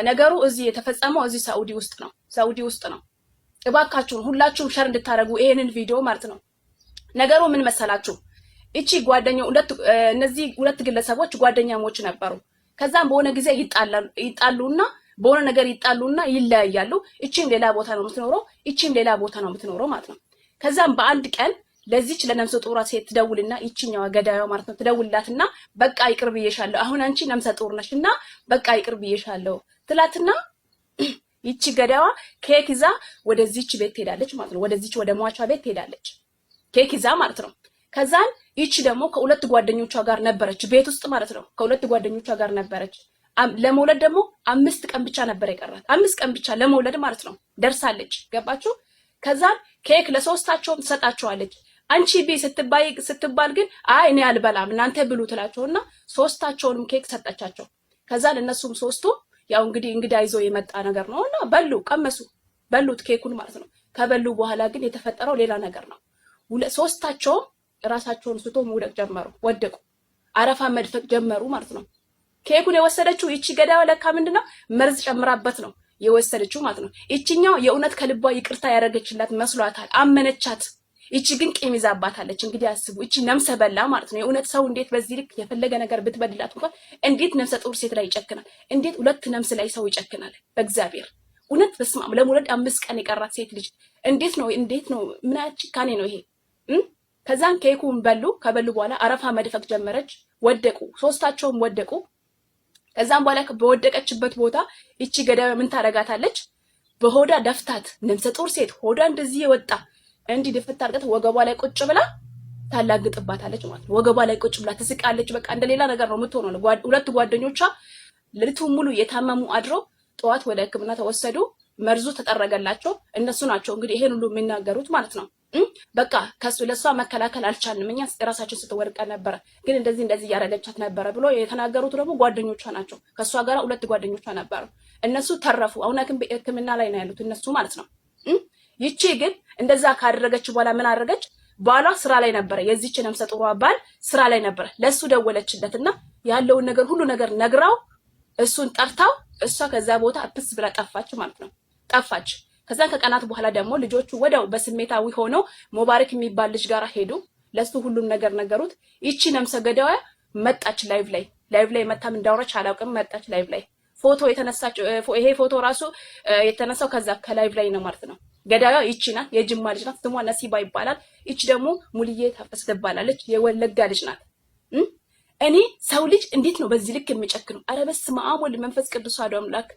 ነገሩ እዚህ የተፈጸመው እዚህ ሳኡዲ ውስጥ ነው። እባካችሁን ሁላችሁም ሸር እንድታረጉ ይሄንን ቪዲዮ ማለት ነው። ነገሩ ምን መሰላችሁ? እቺ እነዚህ ሁለት ግለሰቦች ጓደኛሞች ነበሩ። ከዛም በሆነ ጊዜ ይጣሉና በሆነ ነገር ይጣሉና ይለያያሉ። እቺም ሌላ ቦታ ነው የምትኖረው፣ እቺም ሌላ ቦታ ነው የምትኖረው ማለት ነው። ከዛም በአንድ ቀን ለዚች ለነፍሰ ጡሯ ሴት ትደውልና ይቺኛዋ ገዳዩዋ ማለት ነው ትደውልላትና በቃ ይቅር ብዬሻለሁ፣ አሁን አንቺ ነፍሰ ጡር ነሽና በቃ ይቅር ብዬሻለሁ ትላትና ይቺ ገዳዩዋ ኬክ ይዛ ወደዚች ቤት ትሄዳለች ማለት ነው። ወደዚች ወደ ሟቿ ቤት ትሄዳለች ኬክ ይዛ ማለት ነው። ከዛን ይቺ ደግሞ ከሁለት ጓደኞቿ ጋር ነበረች ቤት ውስጥ ማለት ነው። ከሁለት ጓደኞቿ ጋር ነበረች። ለመውለድ ደግሞ 5 ቀን ብቻ ነበር የቀራት። 5 ቀን ብቻ ለመውለድ ማለት ነው ደርሳለች። ገባችሁ? ከዛን ኬክ ለሶስታቸውም ትሰጣቸዋለች። አንቺ ቢ ስትባል ግን አይ እኔ አልበላም እናንተ ብሉ ትላቸውና ሶስታቸውንም ኬክ ሰጠቻቸው። ከዛን እነሱም ሶስቱ ያው እንግዲህ እንግዳ ይዞ የመጣ ነገር ነውና ቀመሱ፣ በሉት ኬኩን ማለት ነው። ከበሉ በኋላ ግን የተፈጠረው ሌላ ነገር ነው። ሶስታቸውም ራሳቸውን ስቶ መውደቅ ጀመሩ፣ ወደቁ፣ አረፋ መድፈቅ ጀመሩ ማለት ነው። ኬኩን የወሰደችው ይቺ ገዳዋ ለካ ምንድነው መርዝ ጨምራበት ነው የወሰደችው ማለት ነው። ይቺኛው የእውነት ከልቧ ይቅርታ ያደረገችላት መስሏታል፣ አመነቻት። ይቺ ግን ቂም ይዛባታለች። እንግዲህ አስቡ፣ ይቺ ነፍሰ በላ ማለት ነው። የእውነት ሰው እንዴት በዚህ ልክ የፈለገ ነገር ብትበድላት እንኳን እንዴት ነፍሰ ጡር ሴት ላይ ይጨክናል? እንዴት ሁለት ነፍስ ላይ ሰው ይጨክናል? በእግዚአብሔር እውነት በስመ አብ። ለመውለድ 5 ቀን የቀራት ሴት ልጅ እንዴት ነው ምን አይነት ጭካኔ ነው ይሄ? ከዛን ኬኩን በሉ። ከበሉ በኋላ አረፋ መድፈቅ ጀመረች፣ ወደቁ፣ ሶስታቸውም ወደቁ። ከዛም በኋላ በወደቀችበት ቦታ ይቺ ገዳይ ምን ታረጋታለች? በሆዳ ደፍታት፣ ነፍሰ ጡር ሴት ሆዳ እንደዚህ የወጣ እንዲህ ድፍት አድርገት ወገቧ ላይ ቁጭ ብላ ታላግጥባታለች ማለት ነው። ወገቧ ላይ ቁጭ ብላ ትስቃለች። በቃ እንደሌላ ነገር ነው የምትሆነው። ሁለት ጓደኞቿ ሌሊቱን ሙሉ የታመሙ አድሮ ጠዋት ወደ ሕክምና ተወሰዱ። መርዙ ተጠረገላቸው። እነሱ ናቸው እንግዲህ ይሄን ሁሉ የሚናገሩት ማለት ነው። በቃ ለሷ መከላከል አልቻልንም እኛ ራሳችን ስትወርቀ ነበረ፣ ግን እንደዚህ እያደረገቻት ነበረ ብሎ የተናገሩት ደግሞ ጓደኞቿ ናቸው። ከሷ ጋር ሁለት ጓደኞቿ ነበሩ። እነሱ ተረፉ። አሁን ሕክምና ላይ ነው ያሉት እነሱ ማለት ነው። ይቺ ግን እንደዛ ካደረገች በኋላ ምን አደረገች? ባሏ ስራ ላይ ነበረ። የዚች ነፍሰ ጡሯ ባል ስራ ላይ ነበረ። ለሱ ደወለችለትና ያለውን ነገር ሁሉ ነገር ነግራው እሱን ጠርታው እሷ ከዛ ቦታ አፕስ ብላ ጠፋች ማለት ነው። ጠፋች። ከዛ ከቀናት በኋላ ደግሞ ልጆቹ ወደው በስሜታዊ ሆነው ሙባረክ የሚባል ልጅ ጋር ሄዱ። ለሱ ሁሉም ነገር ነገሩት። ይቺ ነፍሰ ገዳዋ መጣች ላይቭ ላይ መታም እንዳወራች አላውቅም። መጣች ላይቭ ላይ ፎቶ የተነሳች። ይሄ ፎቶ ራሱ የተነሳው ከዛ ከላይቭ ላይ ነው ማለት ነው። ገዳዋ ይቺ ናት። የጅማ ልጅ ናት። ስሟ ነሲባ ይባላል። ይቺ ደግሞ ሙልዬ ታፈስ ትባላለች። የወለጋ ልጅ ናት። እኔ ሰው ልጅ እንዴት ነው በዚህ ልክ የሚጨክነው? ኧረ በስመ አብ ወልድ መንፈስ ቅዱስ አሐዱ አምላክ